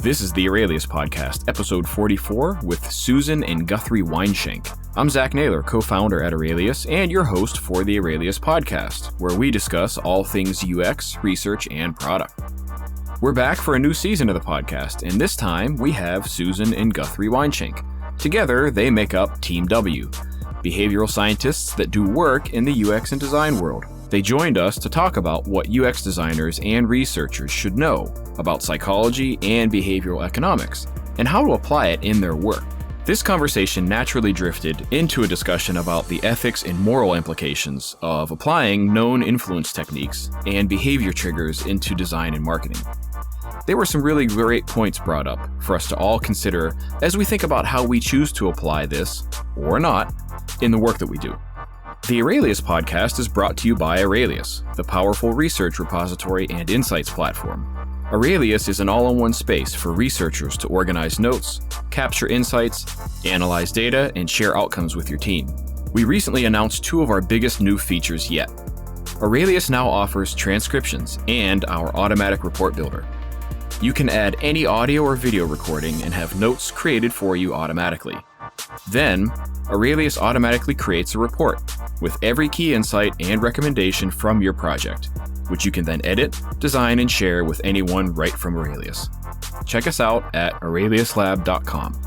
This is the Aurelius Podcast, episode 44, with Susan and Guthrie Weinschenk. I'm Zach Naylor, co-founder at Aurelius, and your host for the Aurelius Podcast, where we discuss all things UX, research, and product. We're back for a new season of the podcast, and this time we have Susan and Guthrie Weinschenk. Together, they make up Team W, behavioral scientists that do work in the UX and design world. They joined us to talk about what UX designers and researchers should know about psychology and behavioral economics, and how to apply it in their work. This conversation naturally drifted into a discussion about the ethics and moral implications of applying known influence techniques and behavior triggers into design and marketing. There were some really great points brought up for us to all consider as we think about how we choose to apply this, or not, in the work that we do. The Aurelius Podcast is brought to you by Aurelius, the powerful research repository and insights platform. Aurelius is an all-in-one space for researchers to organize notes, capture insights, analyze data, and share outcomes with your team. We recently announced two of our biggest new features yet. Aurelius now offers transcriptions and our automatic report builder. You can add any audio or video recording and have notes created for you automatically. Then, Aurelius automatically creates a report with every key insight and recommendation from your project, which you can then edit, design, and share with anyone right from Aurelius. Check us out at aureliuslab.com.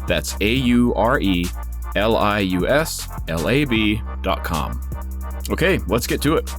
That's AURELIUSLAB.com. Okay, let's get to it.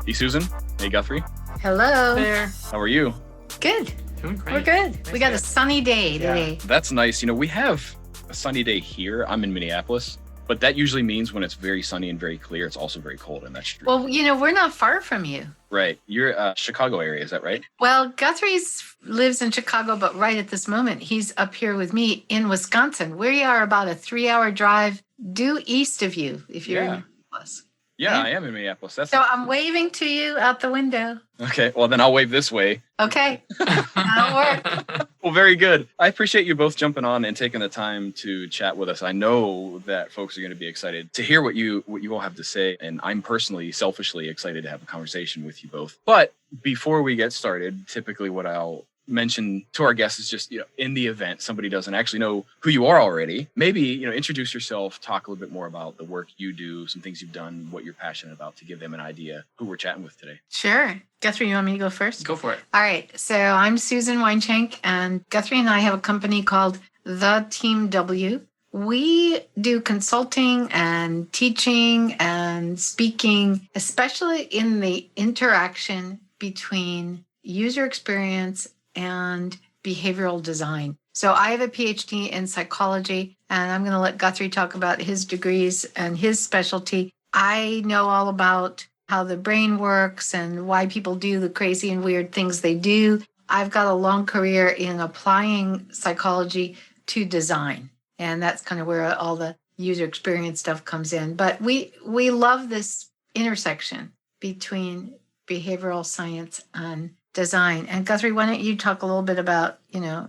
Hey, Susan. Hey, Guthrie. Hello. There. How are you? Good. Doing great. We're good. Nice We got day. a sunny day today. That's nice. You know, we have a sunny day here. I'm in Minneapolis, but that usually means when it's very sunny and very clear, it's also very cold, and that's true. Well, we're not far from you. Right. You're Chicago area, is that right? Well, Guthrie's lives in Chicago, but right at this moment, he's up here with me in Wisconsin. We are about a 3-hour drive due east of you, if you're in Minneapolis. Yeah, Yeah. I am in Minneapolis. That's So I'm waving to you out the window. okay. Well, then I'll wave this way. Okay. That'll work. Well, very good. I appreciate you both jumping on and taking the time to chat with us. I know that folks are going to be excited to hear what you all have to say, and I'm personally, selfishly excited to have a conversation with you both. But before we get started, typically what I'll mention to our guests is just, in the event somebody doesn't actually know who you are already, maybe, introduce yourself, talk a little bit more about the work you do, some things you've done, what you're passionate about, to give them an idea who we're chatting with today. Sure. Guthrie, you want me to go first? Go for it. All right. So I'm Susan Weinschenk, and Guthrie and I have a company called The Team W. We do consulting and teaching and speaking, especially in the interaction between user experience and behavioral design. So I have a PhD in psychology, and I'm going to let Guthrie talk about his degrees and his specialty. I know all about how the brain works and why people do the crazy and weird things they do. I've got a long career in applying psychology to design, and that's kind of where all the user experience stuff comes in. But we love this intersection between behavioral science and design. And Guthrie, why don't you talk a little bit about,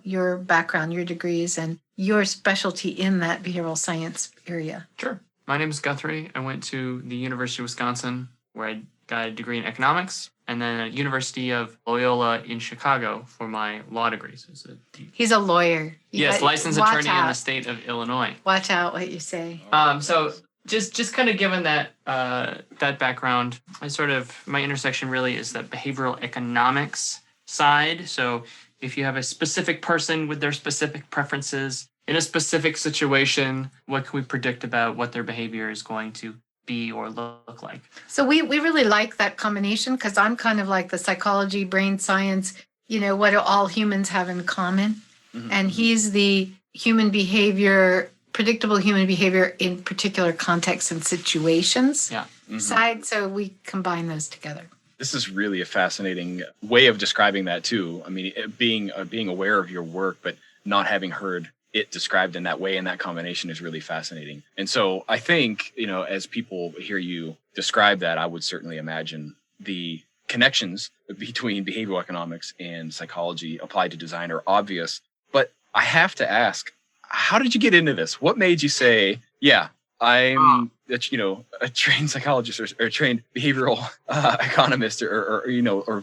your background, your degrees, and your specialty in that behavioral science area? Sure. My name is Guthrie. I went to the University of Wisconsin, where I got a degree in economics, and then at University of Loyola in Chicago for my law degree. So He's a lawyer. yes, licensed attorney in the state of Illinois. Watch out what you say. So just kind of given that that background, my intersection really is the behavioral economics side. So if you have a specific person with their specific preferences in a specific situation, what can we predict about what their behavior is going to be or look like? So we really like that combination, because I'm kind of like the psychology, brain science, what do all humans have in common? Mm-hmm. And he's the human behavior, predictable human behavior in particular contexts and situations side. So we combine those together. This is really a fascinating way of describing that too. I mean, being aware of your work, but not having heard it described in that way, and that combination is really fascinating. And so I think, as people hear you describe that, I would certainly imagine the connections between behavioral economics and psychology applied to design are obvious. But I have to ask, how did you get into this? What made you say, yeah, I'm a trained psychologist or a trained behavioral economist or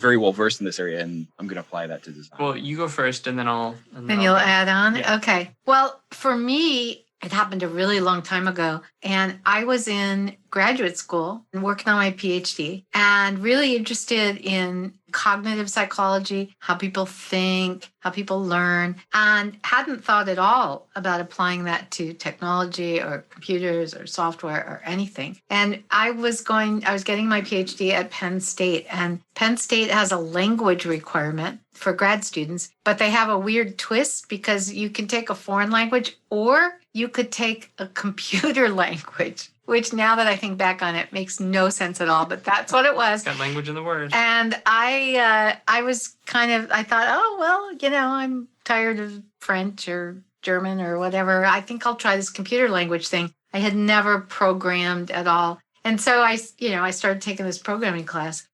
very well versed in this area, and I'm going to apply that to design. Well, you go first, and then I'll. Then you'll add on? Yeah. Okay. Well, for me, it happened a really long time ago. And I was in graduate school and working on my PhD and really interested in cognitive psychology, how people think, how people learn, and hadn't thought at all about applying that to technology or computers or software or anything. And I was getting my PhD at Penn State, and Penn State has a language requirement for grad students, but they have a weird twist because you can take a foreign language or you could take a computer language, which now that I think back on it makes no sense at all, but that's what it was. Got language in the word. And I thought, oh, well, I'm tired of French or German or whatever. I think I'll try this computer language thing. I had never programmed at all. And so I started taking this programming class.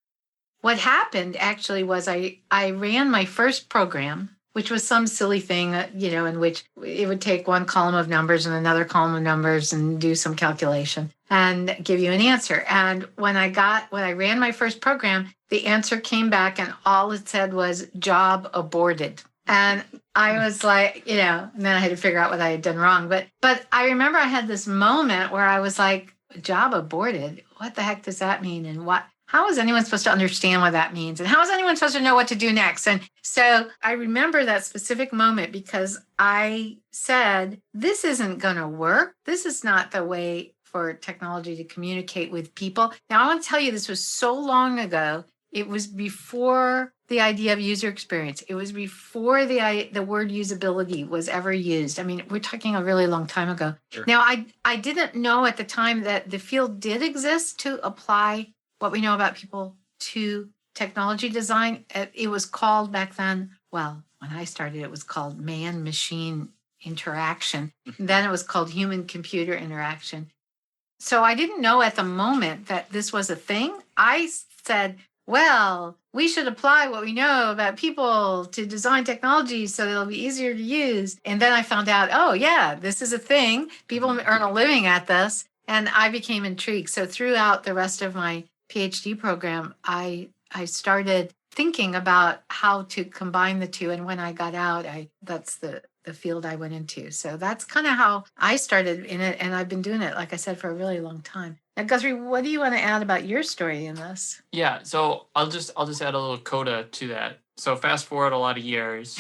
What happened actually was I ran my first program, which was some silly thing, in which it would take one column of numbers and another column of numbers and do some calculation and give you an answer. And when I ran my first program, the answer came back and all it said was job aborted. And I was like, and then I had to figure out what I had done wrong. But I remember I had this moment where I was like, job aborted? What the heck does that mean? And how is anyone supposed to understand what that means? And how is anyone supposed to know what to do next? And so I remember that specific moment because I said, this isn't going to work. This is not the way for technology to communicate with people. Now, I want to tell you, this was so long ago. It was before the idea of user experience. It was before the word usability was ever used. I mean, we're talking a really long time ago. Sure. Now, I didn't know at the time that the field did exist to apply what we know about people to technology design. It was called back then, well, when I started, it was called man-machine interaction. Then it was called human-computer interaction. So I didn't know at the moment that this was a thing. I said, well, we should apply what we know about people to design technology so that it'll be easier to use. And then I found out, oh, yeah, this is a thing. People earn a living at this. And I became intrigued. So throughout the rest of my PhD program, I started thinking about how to combine the two. And when I got out, that's the field I went into. So that's kind of how I started in it. And I've been doing it, like I said, for a really long time. Now, Guthrie, what do you want to add about your story in this? Yeah, so I'll just add a little coda to that. So fast forward a lot of years.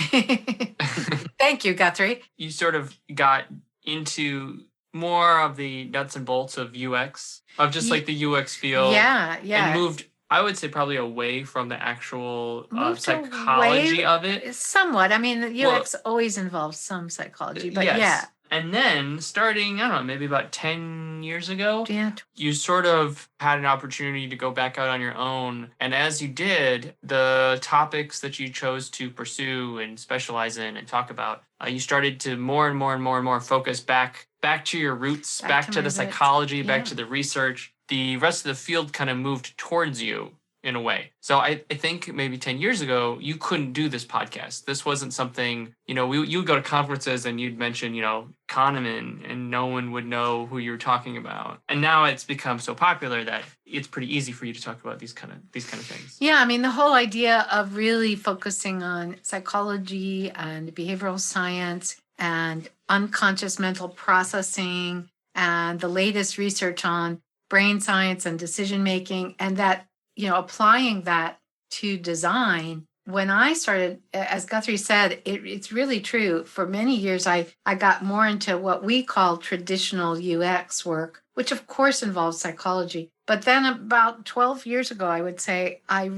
Thank you, Guthrie. You sort of got into more of the nuts and bolts of UX, of just like the UX field. Yeah. And moved, I would say, probably away from the actual psychology of it. Somewhat. I mean, the UX always involves some psychology, but yes. yeah. And then starting, I don't know, maybe about 10 years ago, Yeah. you sort of had an opportunity to go back out on your own. And as you did, the topics that you chose to pursue and specialize in and talk about, you started to more and more focus back to your roots, back to the psychology, back to the research. The rest of the field kind of moved towards you in a way. So I think maybe 10 years ago, you couldn't do this podcast. This wasn't something, you would go to conferences and you'd mention, Kahneman, and no one would know who you were talking about. And now it's become so popular that it's pretty easy for you to talk about these kind of things. Yeah, I mean, the whole idea of really focusing on psychology and behavioral science and unconscious mental processing and the latest research on brain science and decision making, and that applying that to design. When I started, as Guthrie said, it's really true. For many years, I got more into what we call traditional UX work, which of course involves psychology. But then about 12 years ago, I would say, I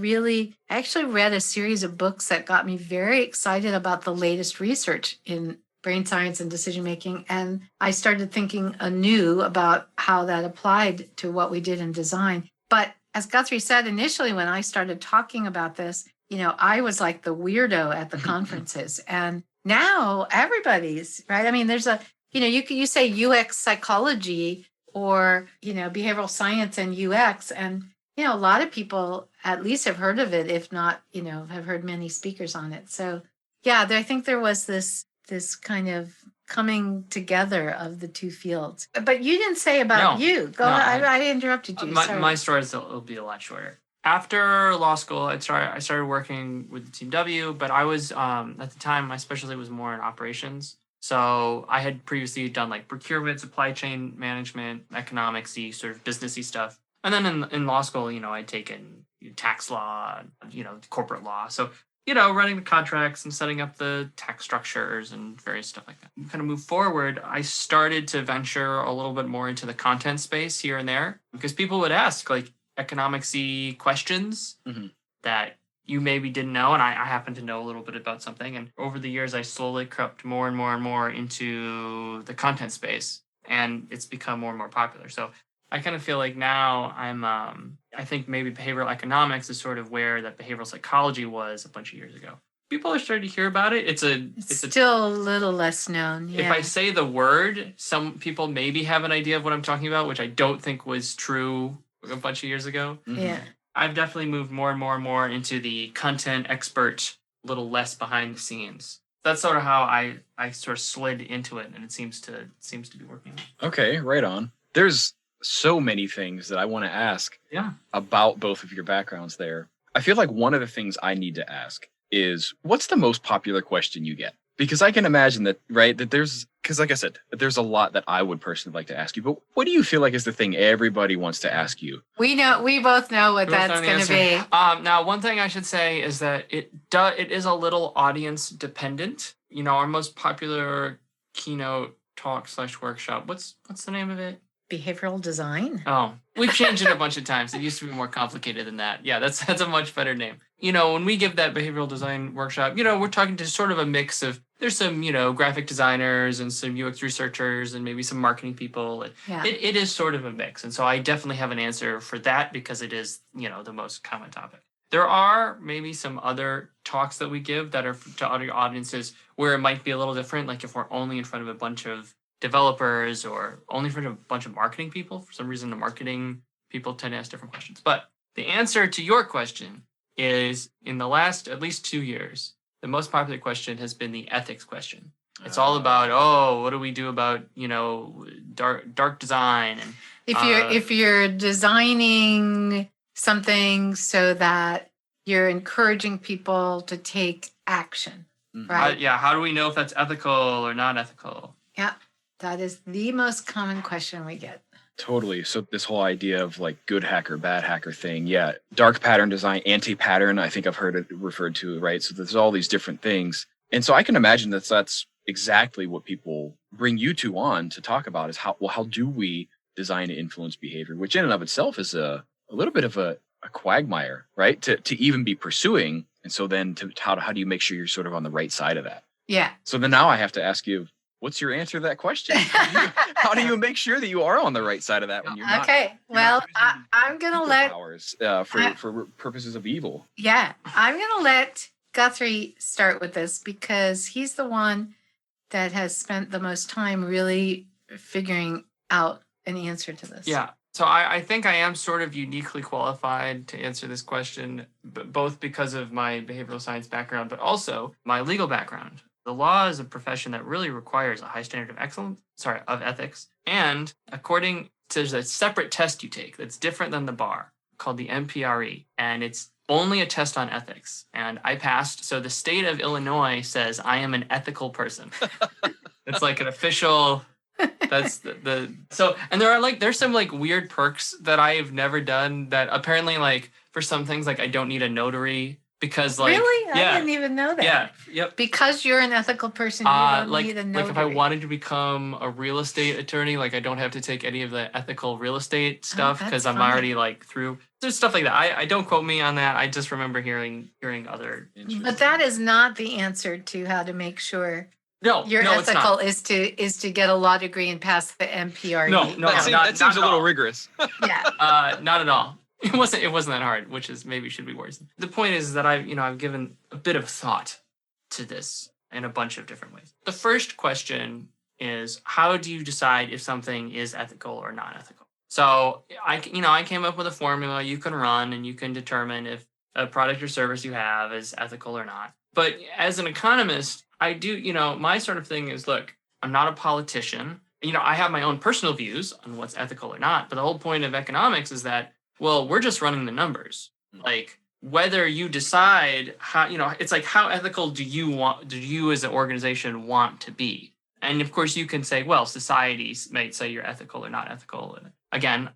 actually read a series of books that got me very excited about the latest research in brain science and decision making. And I started thinking anew about how that applied to what we did in design. But as Guthrie said, initially when I started talking about this, I was like the weirdo at the conferences. And now everybody's, right? I mean, there's you say UX psychology or, behavioral science and UX. And, a lot of people at least have heard of it, if not, have heard many speakers on it. So, yeah, I think there was this kind of coming together of the two fields. But you didn't say about you. Go ahead. I interrupted you. My stories will be a lot shorter. After law school, I started working with the Team W, but I was at the time my specialty was more in operations. So I had previously done like procurement, supply chain management, economics-y, sort of businessy stuff. And then in law school, I'd taken tax law, corporate law. So running the contracts and setting up the tax structures and various stuff like that. Kind of move forward, I started to venture a little bit more into the content space here and there because people would ask like economics-y questions that you maybe didn't know, and I happen to know a little bit about something. And over the years, I slowly crept more and more and more into the content space, and it's become more and more popular. So I kind of feel like now I think maybe behavioral economics is sort of where that behavioral psychology was a bunch of years ago. People are starting to hear about it. It's still a little less known. Yeah. If I say the word, some people maybe have an idea of what I'm talking about, which I don't think was true a bunch of years ago. Yeah. I've definitely moved more and more and more into the content expert, a little less behind the scenes. That's sort of how I sort of slid into it, and it seems to be working. Okay, right on. There's so many things that I want to ask about both of your backgrounds there. I feel like one of the things I need to ask is, what's the most popular question you get? Because I can imagine that, right, that because like I said, there's a lot that I would personally like to ask you, but what do you feel like is the thing everybody wants to ask you? We both know what that's going to be. Now, one thing I should say is that it is a little audience dependent. Our most popular keynote talk / workshop, what's the name of it? Behavioral design. Oh, we've changed it a bunch of times. It used to be more complicated than that. Yeah, that's a much better name. When we give that behavioral design workshop, we're talking to sort of a mix of, there's some, graphic designers and some UX researchers and maybe some marketing people. Yeah. It is sort of a mix. And so I definitely have an answer for that because it is, the most common topic. There are maybe some other talks that we give that are to other audiences where it might be a little different. Like if we're only in front of a bunch of developers or only in front of a bunch of marketing people. For some reason, the marketing people tend to ask different questions. But the answer to your question is, in the last at least 2 years, the most popular question has been the ethics question. It's all about, what do we do about, dark design? And if you're designing something so that you're encouraging people to take action, right? How do we know if that's ethical or not ethical? Yeah. That is the most common question we get. Totally. So this whole idea of like good hacker, bad hacker thing. Yeah. Dark pattern design, anti-pattern, I think I've heard it referred to, right? So there's all these different things. And so I can imagine that's exactly what people bring you two on to talk about is how do we design to influence behavior, which in and of itself is a little bit of a quagmire, right? To even be pursuing. And so then how do you make sure you're sort of on the right side of that? Yeah. So then now I have to ask you, what's your answer to that question? How do you make sure that you are on the right side of that when you're not? Okay, well, I'm going to let... powers for purposes of evil. Yeah, I'm going to let Guthrie start with this because he's the one that has spent the most time really figuring out an answer to this. Yeah, so I think I am sort of uniquely qualified to answer this question, both because of my behavioral science background, but also my legal background. The law is a profession that really requires a high standard of ethics. And according to, there's a separate test you take that's different than the bar called the MPRE. And it's only a test on ethics. And I passed. So the state of Illinois says I am an ethical person. It's like an official, that's and there's some like weird perks that I've never done that apparently like for some things, like I don't need a notary. Because like really? I didn't even know that. Yeah. Yep. Because you're an ethical person, you don't need a notary. Like if I wanted to become a real estate attorney, like I don't have to take any of the ethical real estate stuff because I'm already like through. There's stuff like that. I don't quote me on that. I just remember hearing other. But that is not the answer to how to make sure. You're ethical is to get a law degree and pass the MPRE. No, that seems a little rigorous. Yeah. Not at all. It wasn't that hard, which is maybe should be worse. The point is that I've given a bit of thought to this in a bunch of different ways. The first question is, how do you decide if something is ethical or not ethical? So I came up with a formula you can run and you can determine if a product or service you have is ethical or not. But as an economist, I do, my sort of thing is, look, I'm not a politician. I have my own personal views on what's ethical or not, but the whole point of economics is that, well, we're just running the numbers. Like, whether you decide how, it's like, how ethical do you as an organization want to be? And of course you can say, well, societies might say you're ethical or not ethical. And again,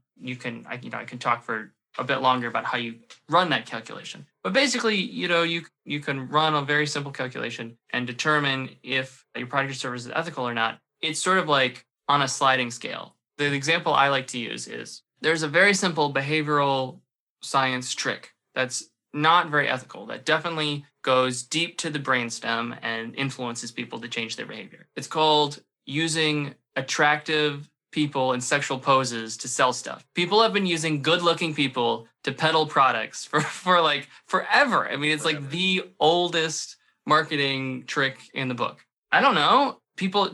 I can talk for a bit longer about how you run that calculation. But basically, you can run a very simple calculation and determine if your product or service is ethical or not. It's sort of like on a sliding scale. The example I like to use is there's a very simple behavioral science trick that's not very ethical, that definitely goes deep to the brainstem and influences people to change their behavior. It's called using attractive people in sexual poses to sell stuff. People have been using good-looking people to peddle products for like forever. I mean, it's like the oldest marketing trick in the book. I don't know.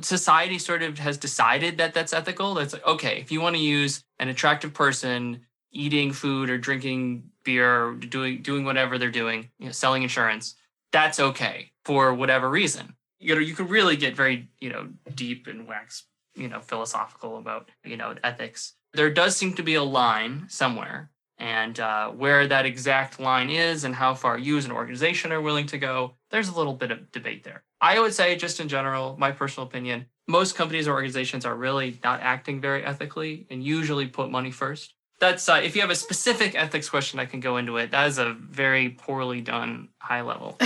Society sort of has decided that that's ethical. That's like, okay, if you want to use an attractive person eating food or drinking beer or doing whatever they're doing, selling insurance, that's okay for whatever reason. You could really get very, deep and wax, philosophical about, ethics. There does seem to be a line somewhere, and where that exact line is and how far you as an organization are willing to go, there's a little bit of debate there. I would say, just in general, my personal opinion, most companies or organizations are really not acting very ethically and usually put money first. That's if you have a specific ethics question, I can go into it. That is a very poorly done high level.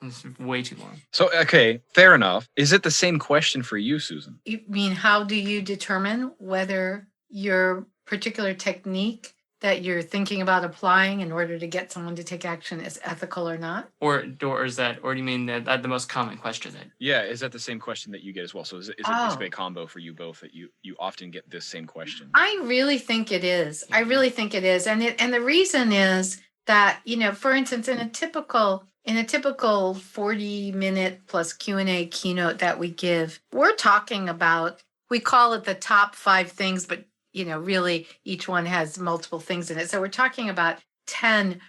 It's way too long. So, okay, fair enough. Is it the same question for you, Susan? You mean, how do you determine whether your particular technique that you're thinking about applying in order to get someone to take action is ethical or not? Or do you mean that the most common question then? Yeah, is that the same question that you get as well? So is it basically a combo for you both that you often get this same question? I really think it is. I really think it is. And the reason is that, for instance, in a typical 40-minute plus Q&A keynote that we give, we're talking about, we call it the top 5 things, but really each one has multiple things in it. So we're talking about 10,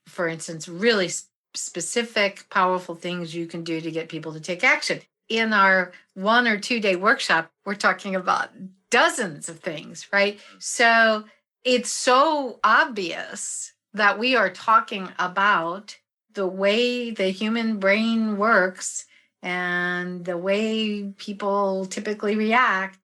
for instance, really specific, powerful things you can do to get people to take action. In our 1 or 2 day workshop, we're talking about dozens of things, right? So it's so obvious that we are talking about the way the human brain works and the way people typically react.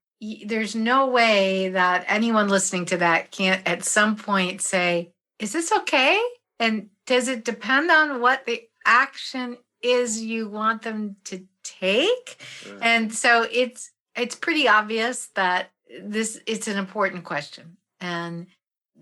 There's no way that anyone listening to that can't at some point say, is this okay? And does it depend on what the action is you want them to take? Sure. And so it's pretty obvious that it's an important question. And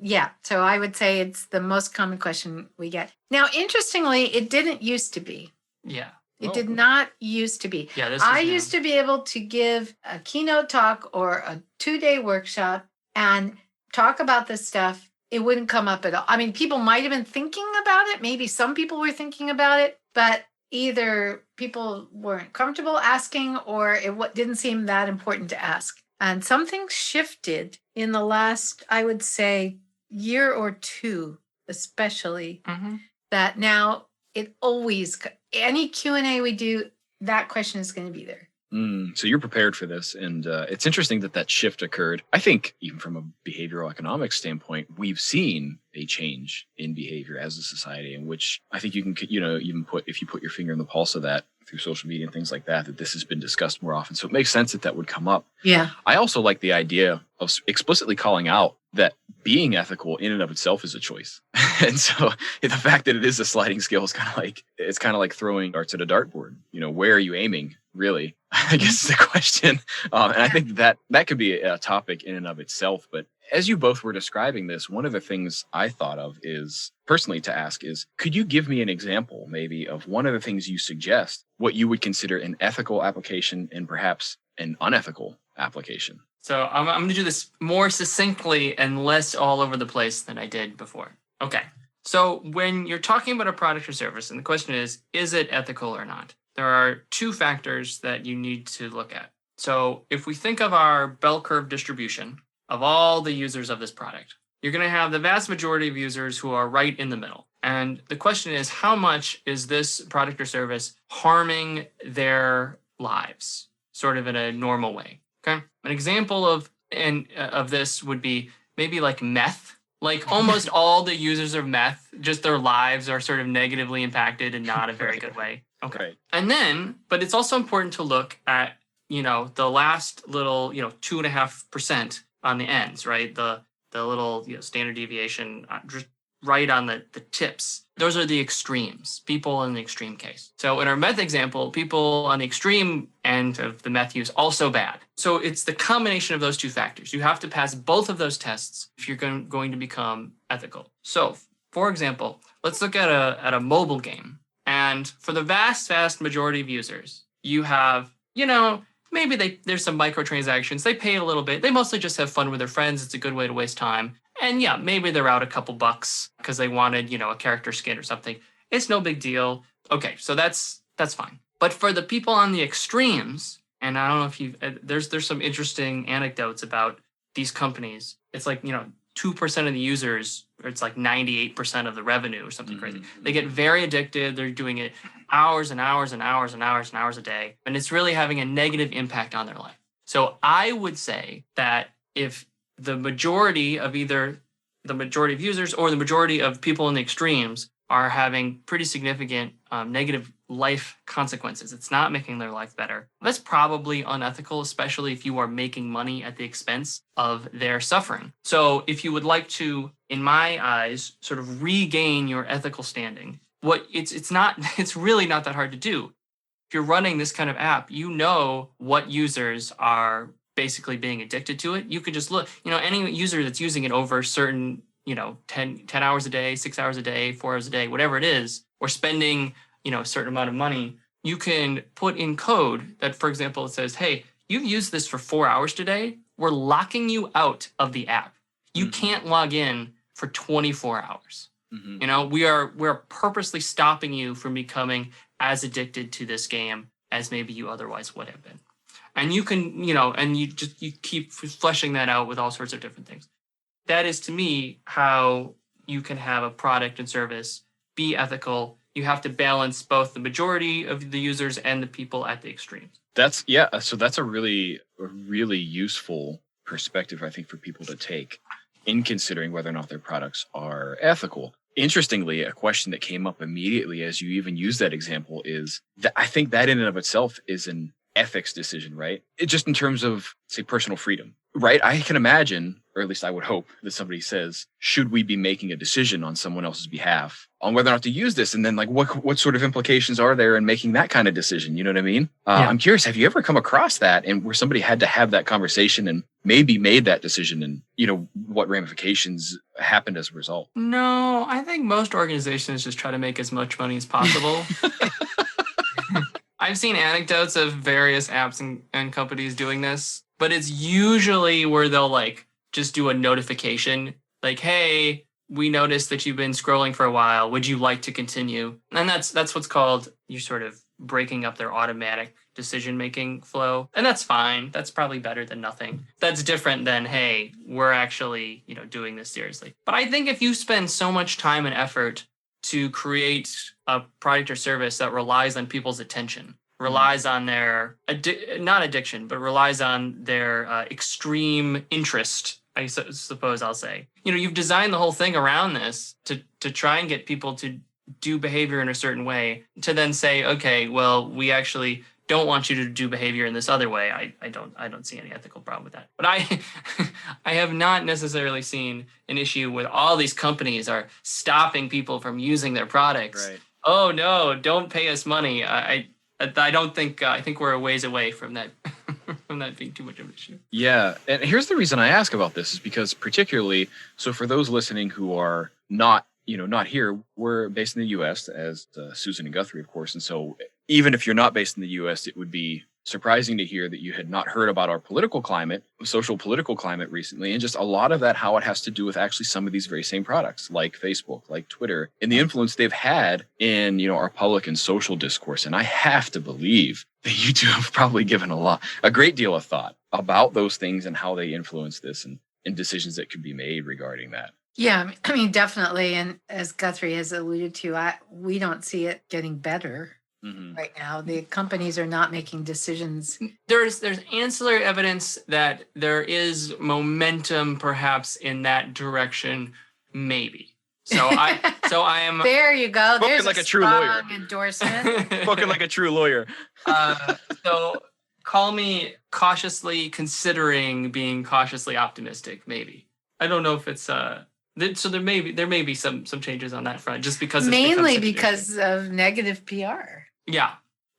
yeah, so I would say it's the most common question we get. Now, interestingly, it didn't used to be. Yeah. It did not used to be. Yeah, I used to be able to give a keynote talk or a 2-day workshop and talk about this stuff. It wouldn't come up at all. I mean, people might have been thinking about it. Maybe some people were thinking about it, but either people weren't comfortable asking or it didn't seem that important to ask. And something shifted in the last, I would say, year or two, especially, that now it always, any Q&A we do, that question is going to be there. So you're prepared for this. And it's interesting that shift occurred. I think even from a behavioral economics standpoint, we've seen a change in behavior as a society in which I think you can, even if you put your finger in the pulse of that through social media and things like that this has been discussed more often. So it makes sense that would come up. Yeah. I also like the idea of explicitly calling out that being ethical in and of itself is a choice. And so the fact that it is a sliding scale is kind of like throwing darts at a dartboard. Where are you aiming, really? I guess is the question. And I think that could be a topic in and of itself. But as you both were describing this, one of the things I thought of is personally to ask is, could you give me an example maybe of one of the things you suggest, what you would consider an ethical application and perhaps an unethical application? So I'm going to do this more succinctly and less all over the place than I did before. Okay. So when you're talking about a product or service, and the question is it ethical or not? There are 2 factors that you need to look at. So if we think of our bell curve distribution of all the users of this product, you're going to have the vast majority of users who are right in the middle. And the question is, how much is this product or service harming their lives? sort of in a normal way. Okay. An example of this would be maybe like meth. Like almost all the users of meth, just their lives are sort of negatively impacted in not a very good way. Okay. Right. And then, but it's also important to look at, the last little, 2.5% on the ends, right? The little, standard deviation just right on the tips. Those are the extremes, people in the extreme case. So in our meth example, people on the extreme end of the meth use, also bad. So it's the combination of those two factors. You have to pass both of those tests if you're going to become ethical. So for example, let's look at a mobile game. And for the vast majority of users, you have, maybe there's some microtransactions. They pay a little bit. They mostly just have fun with their friends. It's a good way to waste time. And yeah, maybe they're out a couple bucks because they wanted, a character skin or something. It's no big deal. Okay, so that's fine. But for the people on the extremes, and I don't know if there's some interesting anecdotes about these companies. It's like, 2% of the users, or it's like 98% of the revenue or something crazy. They get very addicted. They're doing it hours and hours and hours and hours and hours a day. And it's really having a negative impact on their life. So I would say that if the majority of either the majority of users or the majority of people in the extremes are having pretty significant negative life consequences, it's not making their life better, that's probably unethical, especially if you are making money at the expense of their suffering. So if you would like to, in my eyes, sort of regain your ethical standing, it's really not that hard to do. If you're running this kind of app, you know what users are basically being addicted to it. You could just look, any user that's using it over certain, 10 hours a day, 6 hours a day, 4 hours a day, whatever it is, or spending, a certain amount of money, you can put in code that, for example, it says, hey, you've used this for 4 hours today. We're locking you out of the app. You can't log in for 24 hours. We're purposely stopping you from becoming as addicted to this game as maybe you otherwise would have been. And you can, and you keep fleshing that out with all sorts of different things. That is, to me, how you can have a product and service be ethical. You have to balance both the majority of the users and the people at the extremes. So that's a really useful perspective, I think, for people to take in considering whether or not their products are ethical. Interestingly, a question that came up immediately as you even use that example is that I think that in and of itself is an ethics decision, right? Just in terms of, say, personal freedom, right? I can imagine, or at least I would hope, that somebody says, should we be making a decision on someone else's behalf on whether or not to use this? And then like, what sort of implications are there in making that kind of decision? You know what I mean? Yeah. I'm curious, have you ever come across that and where somebody had to have that conversation and maybe made that decision and, what ramifications happened as a result? No, I think most organizations just try to make as much money as possible. I've seen anecdotes of various apps and companies doing this, but it's usually where they'll like just do a notification like, hey, we noticed that you've been scrolling for a while. Would you like to continue? And that's what's called, you're sort of breaking up their automatic decision-making flow. And that's fine. That's probably better than nothing. That's different than, hey, we're actually, doing this seriously. But I think if you spend so much time and effort to create a product or service that relies on people's attention, relies on their, not addiction, but relies on their extreme interest, I suppose I'll say. You've designed the whole thing around this to try and get people to do behavior in a certain way, to then say, okay, well, we actually don't want you to do behavior in this other way. I don't see any ethical problem with that. But I have not necessarily seen an issue with all these companies are stopping people from using their products. Right. Oh no, don't pay us money. I don't think I think we're a ways away from that from that being too much of an issue. Yeah, and here's the reason I ask about this is because particularly, so for those listening who are not here, we're based in the U.S. as Susan and Guthrie, of course, and so even if you're not based in the U.S., it would be surprising to hear that you had not heard about our social political climate recently, and just a lot of that, how it has to do with actually some of these very same products like Facebook, like Twitter, and the influence they've had in, our public and social discourse. And I have to believe that you two have probably given a great deal of thought about those things and how they influence this and decisions that could be made regarding that. Yeah, I mean, definitely. And as Guthrie has alluded to, we don't see it getting better. right now. The companies are not making decisions. There's ancillary evidence that there is momentum perhaps in that direction, maybe. So I am There you go. Spoken There's like a a true lawyer. strong endorsement. Spoken like a true lawyer. So call me cautiously considering being cautiously optimistic, maybe. I don't know if it's so there may be some changes on that front just because Mainly because of negative PR. Yeah.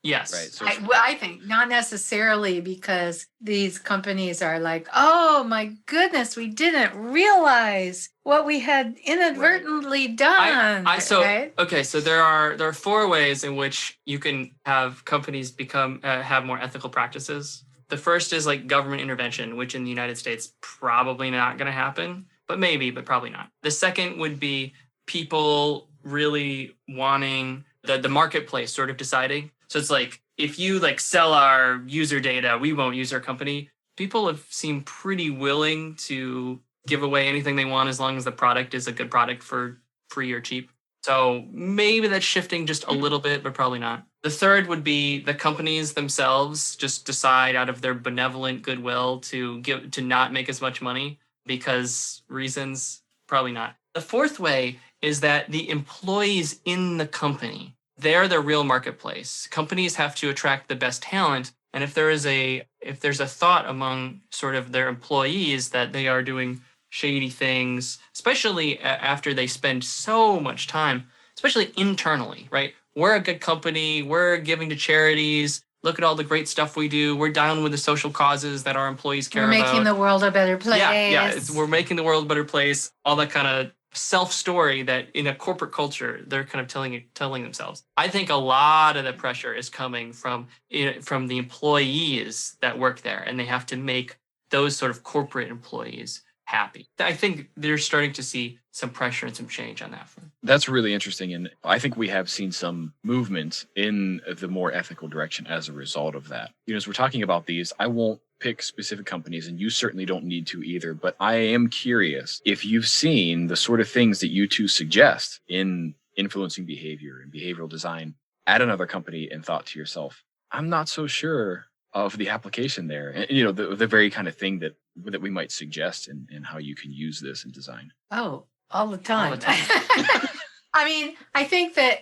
Yes. Right. So I think not necessarily because these companies are like, oh my goodness, we didn't realize what we had inadvertently done. Right? Okay, so there are 4 ways in which you can have companies become have more ethical practices. The first is like government intervention, which in the United States probably not going to happen, but maybe, but probably not. The second would be people really wanting the marketplace sort of deciding. So it's like, if you like sell our user data, we won't use our company. People have seemed pretty willing to give away anything they want as long as the product is a good product for free or cheap. So maybe that's shifting just a little bit, but probably not. The third would be the companies themselves just decide out of their benevolent goodwill to not make as much money because reasons, probably not. The fourth way is that the employees in the company, they're the real marketplace. Companies have to attract the best talent. And if there's a thought among sort of their employees that they are doing shady things, especially after they spend so much time, especially internally, right? We're a good company. We're giving to charities. Look at all the great stuff we do. We're down with the social causes that our employees care about. We're making the world a better place. Yeah, we're making the world a better place. All that kind of self-story that in a corporate culture they're kind of telling themselves. I think a lot of the pressure is coming from the employees that work there, and they have to make those sort of corporate employees happy. I think they're starting to see some pressure and some change on that front. That's really interesting, and I think we have seen some movement in the more ethical direction as a result of that. As we're talking about these, I won't pick specific companies, and you certainly don't need to either, but I am curious if you've seen the sort of things that you two suggest in influencing behavior and behavioral design at another company and thought to yourself, I'm not so sure of the application there. And, the very kind of thing that we might suggest and how you can use this in design. Oh, all the time. All the time. I think that,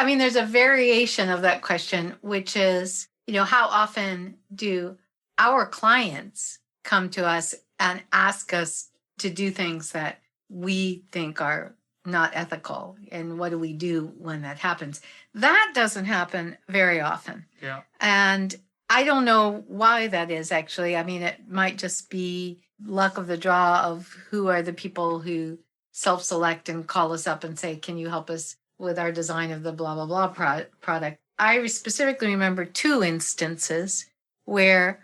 there's a variation of that question, which is, how often do our clients come to us and ask us to do things that we think are not ethical? And what do we do when that happens? That doesn't happen very often. Yeah. And I don't know why that is, actually. It might just be luck of the draw of who are the people who self-select and call us up and say, can you help us with our design of the blah, blah, blah product. I specifically remember 2 instances where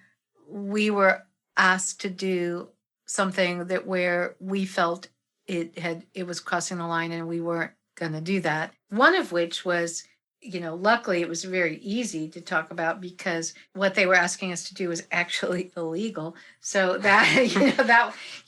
we were asked to do something where we felt it was crossing the line and we weren't going to do that. One of which was, luckily it was very easy to talk about because what they were asking us to do was actually illegal. So that,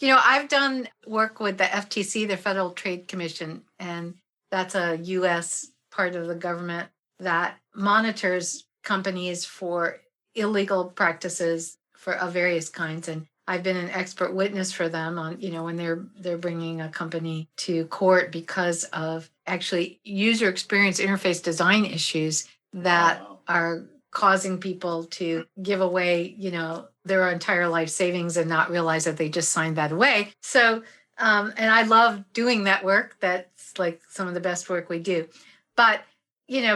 I've done work with the FTC, the Federal Trade Commission, and that's a U.S. part of the government that monitors companies for illegal practices of various kinds. And I've been an expert witness for them on, when they're bringing a company to court because of actually user experience interface design issues that are causing people to give away, their entire life savings and not realize that they just signed that away. So, and I love doing that work. That's like some of the best work we do. But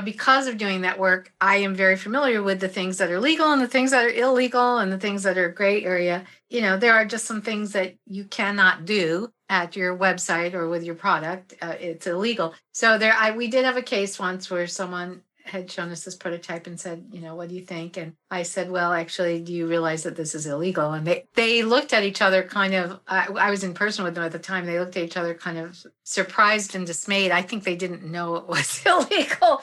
because of doing that work, I am very familiar with the things that are legal and the things that are illegal and the things that are gray area. There are just some things that you cannot do at your website or with your product. It's illegal. So we did have a case once where someone had shown us this prototype and said, what do you think? And I said, well, actually, do you realize that this is illegal? And they looked at each other kind of, I was in person with them at the time. They looked at each other kind of surprised and dismayed. I think they didn't know it was illegal,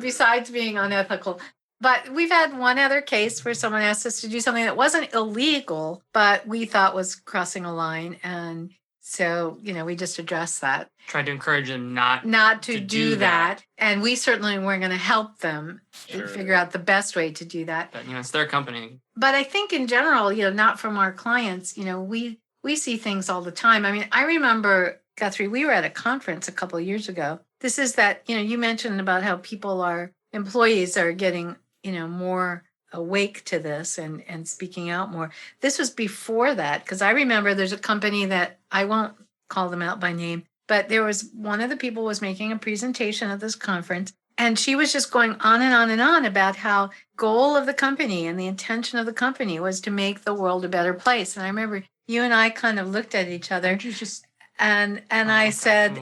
besides being unethical. But we've had one other case where someone asked us to do something that wasn't illegal, but we thought was crossing a line. And So, we just addressed that. Tried to encourage them not to do that. And we certainly weren't going to help them figure out the best way to do that. But, it's their company. But I think in general, not from our clients, we see things all the time. I mean, I remember, Guthrie, we were at a conference a couple of years ago. This is that, you mentioned about how employees are getting, more awake to this and speaking out more. This was before that, because I remember there's a company that I won't call them out by name, but there was one of the people was making a presentation at this conference, and she was just going on and on and on about how goal of the company and the intention of the company was to make the world a better place. And I remember you and I kind of looked at each other. And I said,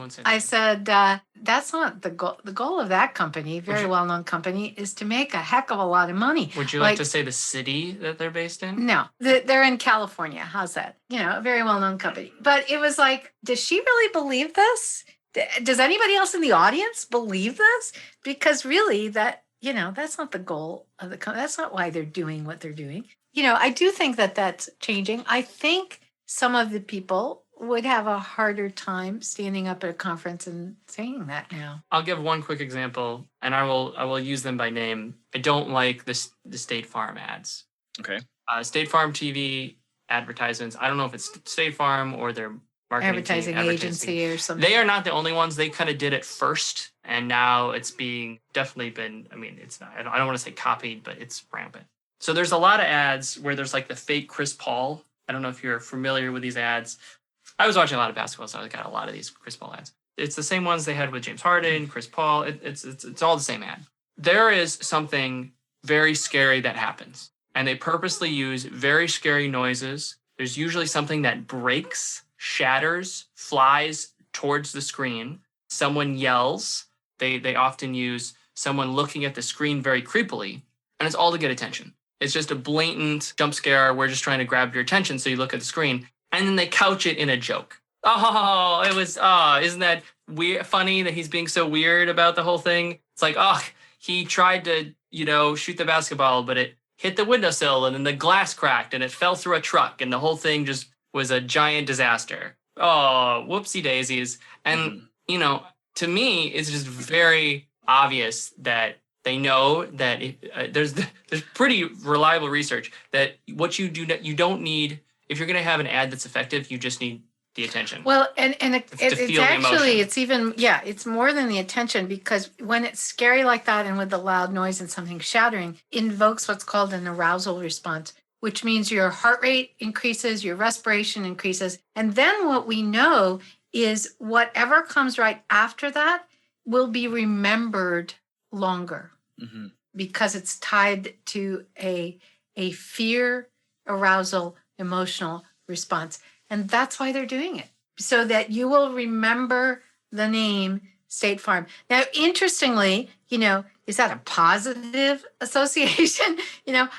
that's not the goal. The goal of that company, very well-known company, is to make a heck of a lot of money. Would you like to say the city that they're based in? No, they're in California. How's that? A very well-known company. But it was like, does she really believe this? Does anybody else in the audience believe this? Because really, that's not the goal of the company. That's not why they're doing what they're doing. I do think that that's changing. I think some of the people would have a harder time standing up at a conference and saying that now. I'll give one quick example, and I will use them by name. I don't like the State Farm ads. Okay. State Farm TV advertisements. I don't know if it's State Farm or their marketing advertising agency or something. They are not the only ones. They kind of did it first, and now it's definitely been. I mean, it's not. I don't want to say copied, but it's rampant. So there's a lot of ads where there's like the fake Chris Paul. I don't know if you're familiar with these ads. I was watching a lot of basketball, so I got a lot of these Chris Paul ads. It's the same ones they had with James Harden, Chris Paul. It's all the same ad. There is something very scary that happens, and they purposely use very scary noises. There's usually something that breaks, shatters, flies towards the screen. Someone yells. They often use someone looking at the screen very creepily, and it's all to get attention. It's just a blatant jump scare. We're just trying to grab your attention, so you look at the screen. And then they couch it in a joke. Isn't that weird? Funny that he's being so weird about the whole thing? It's like, he tried to, shoot the basketball, but it hit the windowsill and then the glass cracked and it fell through a truck and the whole thing just was a giant disaster. Oh, whoopsie daisies. And, to me, it's just very obvious that they know that there's pretty reliable research that what you do, you don't need. If you're going to have an ad that's effective, you just need the attention. Well, and it's actually, it's even, it's more than the attention, because when it's scary like that and with the loud noise and something shattering, invokes what's called an arousal response, which means your heart rate increases, your respiration increases. And then what we know is whatever comes right after that will be remembered longer, because it's tied to a fear, arousal, emotional response. And that's why they're doing it, so that you will remember the name State Farm. Now, interestingly, is that a positive association?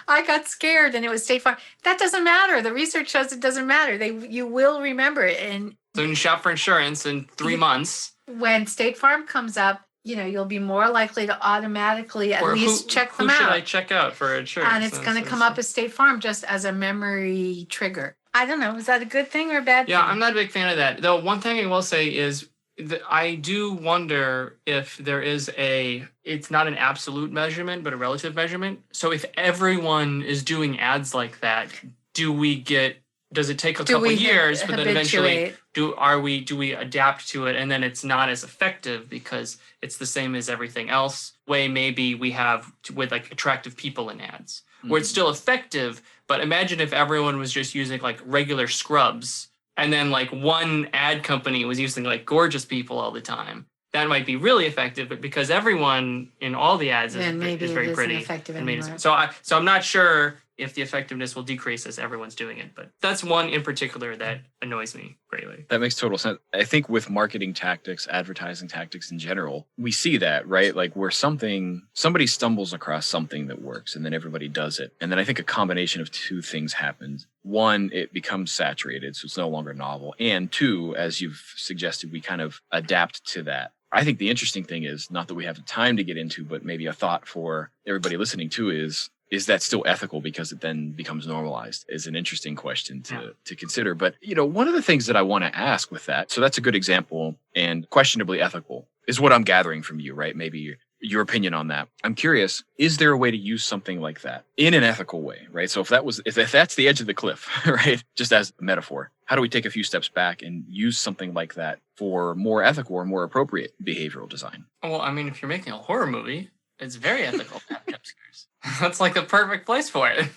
I got scared and it was State Farm. That doesn't matter. The research shows it doesn't matter. You will remember it. And so when you shop for insurance in 3 months, when State Farm comes up, you'll be more likely to automatically at least check them out. Who should I check out for insurance? And it's going to come up as State Farm just as a memory trigger. I don't know. Is that a good thing or a bad thing? Yeah, I'm not a big fan of that. Though one thing I will say is that I do wonder if there is it's not an absolute measurement, but a relative measurement. So if everyone is doing ads like that, does it take a couple years, but then eventually do we adapt to it, and then it's not as effective because it's the same as everything else? Way maybe we have with like attractive people in ads, where it's still effective, but imagine if everyone was just using like regular scrubs, and then like one ad company was using like gorgeous people all the time. That might be really effective, but because everyone in all the ads is very pretty, so I'm not sure if the effectiveness will decrease as everyone's doing it. But that's one in particular that annoys me greatly. That makes total sense. I think with marketing tactics, advertising tactics in general, we see that, right? Like where somebody stumbles across something that works and then everybody does it. And then I think a combination of two things happens. One, it becomes saturated, so it's no longer novel. And two, as you've suggested, we kind of adapt to that. I think the interesting thing is, not that we have the time to get into, but maybe a thought for everybody listening too is, is that still ethical because it then becomes normalized? Is an interesting question to consider. But, one of the things that I want to ask with that, so that's a good example and questionably ethical is what I'm gathering from you, right? Maybe your opinion on that. I'm curious, is there a way to use something like that in an ethical way, right? So if that's the edge of the cliff, right? Just as a metaphor, how do we take a few steps back and use something like that for more ethical or more appropriate behavioral design? Well, I mean, if you're making a horror movie, it's very ethical to have jump scares. That's like the perfect place for it.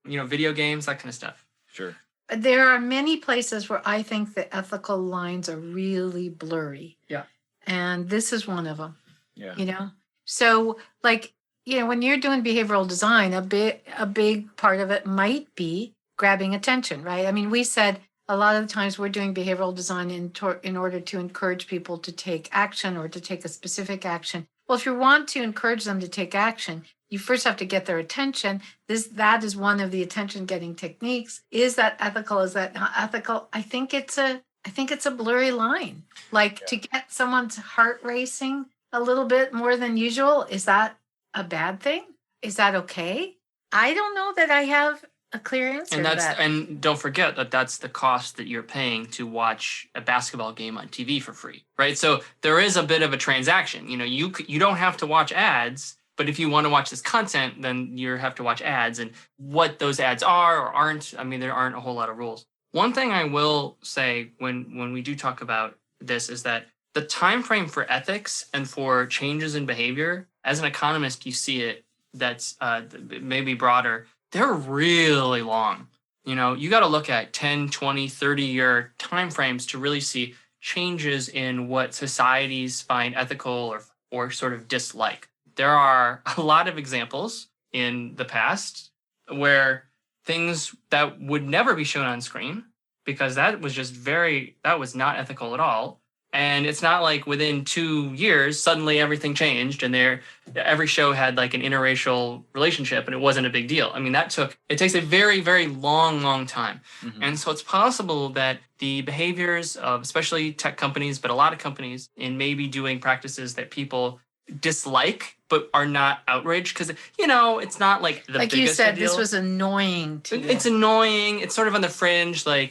Video games, that kind of stuff. Sure. There are many places where I think the ethical lines are really blurry. Yeah. And this is one of them. Yeah. So when you're doing behavioral design, a big part of it might be grabbing attention, right? I mean, we said a lot of the times we're doing behavioral design in order to encourage people to take action or to take a specific action. Well, if you want to encourage them to take action, you first have to get their attention. That is one of the attention getting techniques. Is that ethical? Is that not ethical? I think it's a blurry line. To get someone's heart racing a little bit more than usual, is that a bad thing? Is that okay? I don't know that I have a clear answer to that. And don't forget that that's the cost that you're paying to watch a basketball game on TV for free, right? So there is a bit of a transaction. You don't have to watch ads, but if you want to watch this content, then you have to watch ads. And what those ads are or aren't, I mean, there aren't a whole lot of rules. One thing I will say when we do talk about this is that the time frame for ethics and for changes in behavior, as an economist, you see it that's maybe broader. They're really long. You got to look at 10, 20, 30-year timeframes to really see changes in what societies find ethical or sort of dislike. There are a lot of examples in the past where things that would never be shown on screen because that was not ethical at all. And it's not like within 2 years, suddenly everything changed and every show had like an interracial relationship and it wasn't a big deal. I mean, it takes a very, very long time. Mm-hmm. And so it's possible that the behaviors of especially tech companies, but a lot of companies in maybe doing practices that people dislike, but are not outraged because, it's not like the biggest you said, deal. This was annoying to you. It's annoying. It's sort of on the fringe, they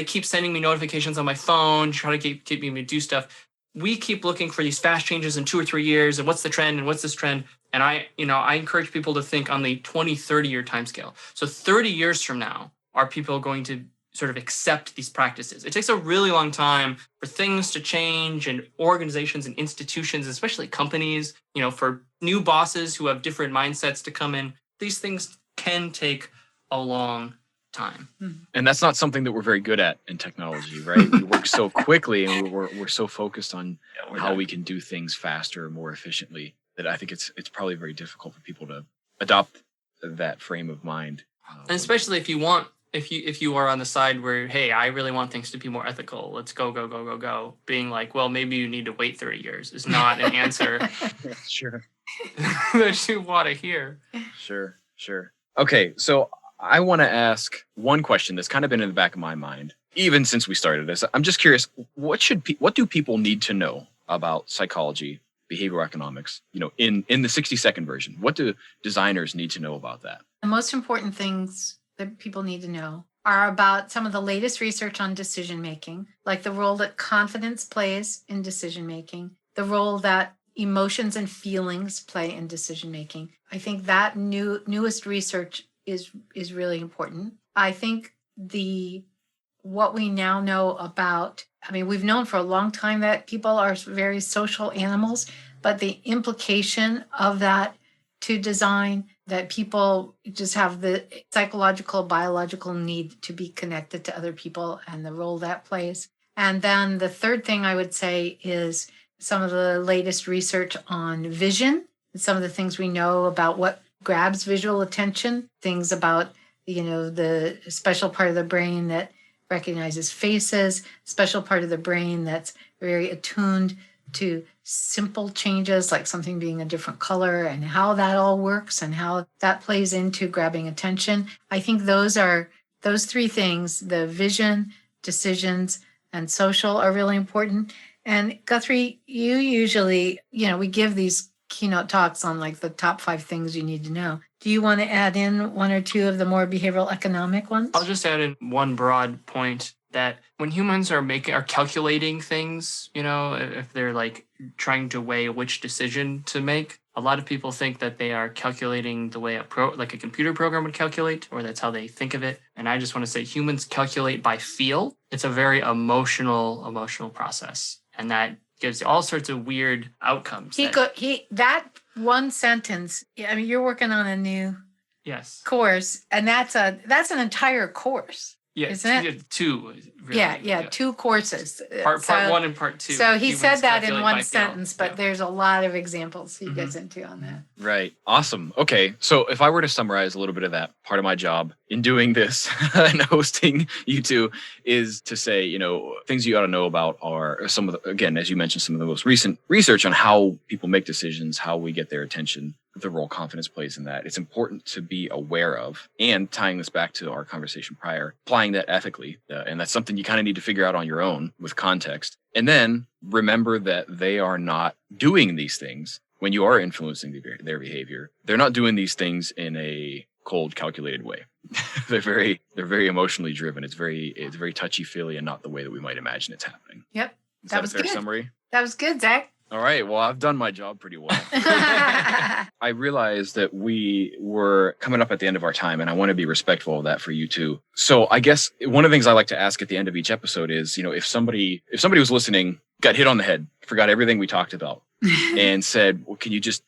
keep sending me notifications on my phone, trying to keep me to do stuff. We keep looking for these fast changes in 2 or 3 years, and what's the trend, and what's this trend? And I encourage people to think on the 20, 30-year timescale. So 30 years from now, are people going to sort of accept these practices? It takes a really long time for things to change and organizations and institutions, especially companies, for new bosses who have different mindsets to come in. These things can take a long time. And that's not something that we're very good at in technology, right? We work so quickly and we're so focused on how we can do things faster, more efficiently, that I think it's probably very difficult for people to adopt that frame of mind. And especially if you are on the side where, hey, I really want things to be more ethical, let's go, being like, well, maybe you need to wait 30 years is not an answer Sure. that you want to hear. Sure. Okay, so I want to ask one question that's kind of been in the back of my mind, even since we started this. I'm just curious, what do people need to know about psychology, behavioral economics, in the 60-second version? What do designers need to know about that? The most important things that people need to know are about some of the latest research on decision making, like the role that confidence plays in decision making, the role that emotions and feelings play in decision making. I think that newest research is really important. I think what we now know about, we've known for a long time that people are very social animals, but the implication of that to design, that people just have the psychological, biological need to be connected to other people and the role that plays. And then the third thing I would say is some of the latest research on vision, some of the things we know about what grabs visual attention, things about, the special part of the brain that recognizes faces, special part of the brain that's very attuned to simple changes, like something being a different color, and how that all works and how that plays into grabbing attention. I think those three things, the vision, decisions, and social, are really important. And Guthrie, you usually, we give these keynote talks on like the top 5 things you need to know. Do you want to add in 1 or 2 of the more behavioral economic ones? I'll just add in one broad point that when humans are calculating things, if they're like trying to weigh which decision to make, a lot of people think that they are calculating the way like a computer program would calculate, or that's how they think of it. And I just want to say humans calculate by feel. It's a very emotional process. And that gives you all sorts of weird outcomes. That one sentence, I mean, you're working on a new course, and that's an entire course. Yeah, isn't it? 2. Really. 2 courses. Part 1 and part 2. So he said that in one sentence, but there's a lot of examples he gets into on that. Right. Awesome. Okay. So if I were to summarize a little bit of that, part of my job in doing this and hosting you two is to say, things you ought to know about are some of the, again, as you mentioned, some of the most recent research on how people make decisions, how we get their attention, the role confidence plays in that. It's important to be aware of, and tying this back to our conversation prior, applying that ethically. And that's something you kind of need to figure out on your own with context. And then remember that they are not doing these things when you are influencing their behavior. They're not doing these things in a cold, calculated way. They're very emotionally driven. It's very touchy-feely and not the way that we might imagine it's happening. Yep. Is that a fair summary? That was good, Zach. All right. Well, I've done my job pretty well. I realized that we were coming up at the end of our time, and I want to be respectful of that for you too. So I guess one of the things I like to ask at the end of each episode is, if somebody was listening, got hit on the head, forgot everything we talked about, and said, well, can you just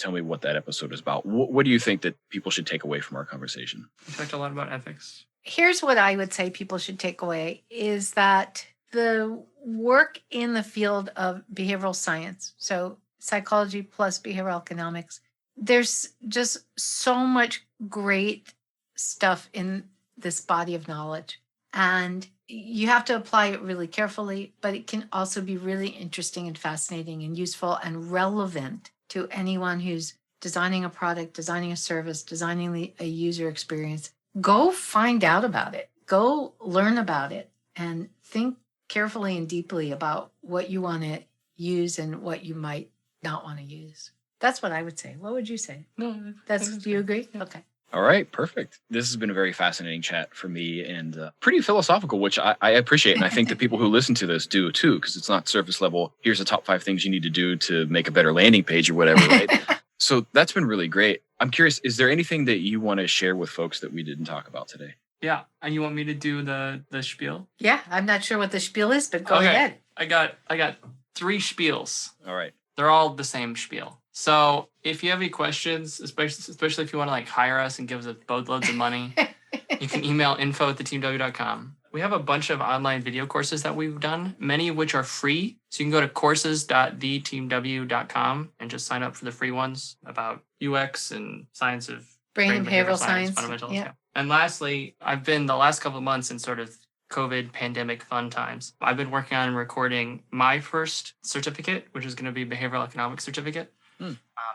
tell me what that episode is about? What do you think that people should take away from our conversation? We talked a lot about ethics. Here's what I would say people should take away is that the work in the field of behavioral science, so psychology plus behavioral economics, there's just so much great stuff in this body of knowledge. And you have to apply it really carefully, but it can also be really interesting and fascinating and useful and relevant to anyone who's designing a product, designing a service, designing a user experience. Go find out about it. Go learn about it and think carefully and deeply about what you want to use and what you might not want to use. That's what I would say. What would you say? No, do you agree? Yeah. Okay. All right, perfect. This has been a very fascinating chat for me and pretty philosophical, which I appreciate. And I think the people who listen to this do too, because it's not surface level. Here's the top 5 things you need to do to make a better landing page or whatever, right? So that's been really great. I'm curious, is there anything that you want to share with folks that we didn't talk about today? Yeah. And you want me to do the spiel? Yeah. I'm not sure what the spiel is, but go ahead. I got 3 spiels. All right. They're all the same spiel. So if you have any questions, especially if you want to like hire us and give us boatloads of money, you can email info@theteamw.com. We have a bunch of online video courses that we've done, many of which are free. So you can go to courses.theteamw.com and just sign up for the free ones about UX and science of brain and behavioral science. Fundamentals. Yeah. And lastly, I've been the last couple of months in sort of COVID pandemic fun times. I've been working on recording my first certificate, which is going to be behavioral economics certificate.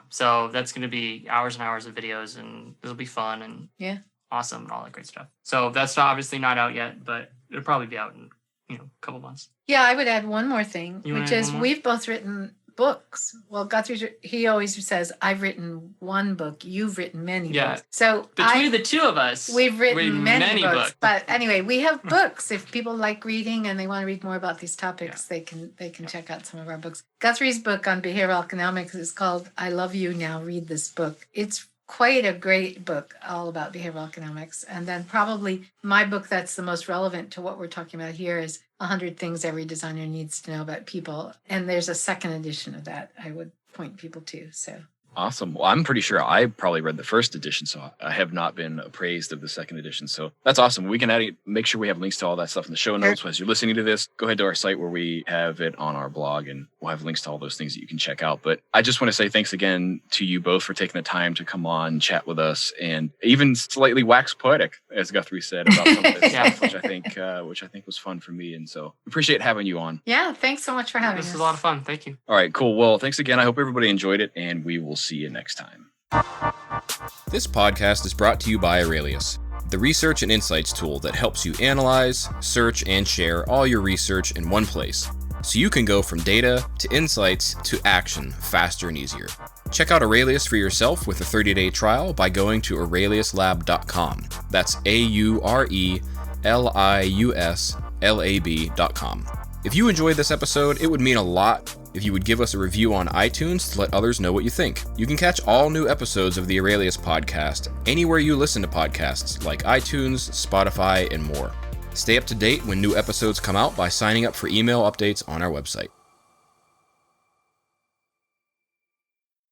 So that's going to be hours and hours of videos, and it'll be fun and awesome and all that great stuff. So that's obviously not out yet, but it'll probably be out in a couple months. Yeah, I would add one more thing, which is we've both written books. Well, Guthrie, he always says, I've written one book, you've written many books. So between the two of us, we've written many books. But anyway, we have books. If people like reading and they want to read more about these topics, they can check out some of our books. Guthrie's book on behavioral economics is called I Love You Now, Read This Book. It's quite a great book all about behavioral economics. And then probably my book that's the most relevant to what we're talking about here is 100 Things Every Designer Needs to Know About People. And there's a second edition of that I would point people to. So Awesome. Well, I'm pretty sure I probably read the first edition, so I have not been appraised of the second edition. So that's awesome. We can make sure we have links to all that stuff in the show notes. As you're listening to this, go ahead to our site where we have it on our blog, and we'll have links to all those things that you can check out. But I just want to say thanks again to you both for taking the time to come on, chat with us, and even slightly wax poetic, as Guthrie said, about some of this stuff, which I think was fun for me. And so appreciate having you on. Yeah, thanks so much for having us. This was a lot of fun. Thank you. All right, cool. Well, thanks again. I hope everybody enjoyed it, and we will see you next time. This podcast is brought to you by Aurelius, the research and insights tool that helps you analyze, search, and share all your research in one place, so you can go from data to insights to action faster and easier. Check out Aurelius for yourself with a 30-day trial by going to aureliuslab.com. That's AURELIUSLAB.com. If you enjoyed this episode, it would mean a lot if you would give us a review on iTunes to let others know what you think. You can catch all new episodes of the Aurelius podcast anywhere you listen to podcasts, like iTunes, Spotify, and more. Stay up to date when new episodes come out by signing up for email updates on our website.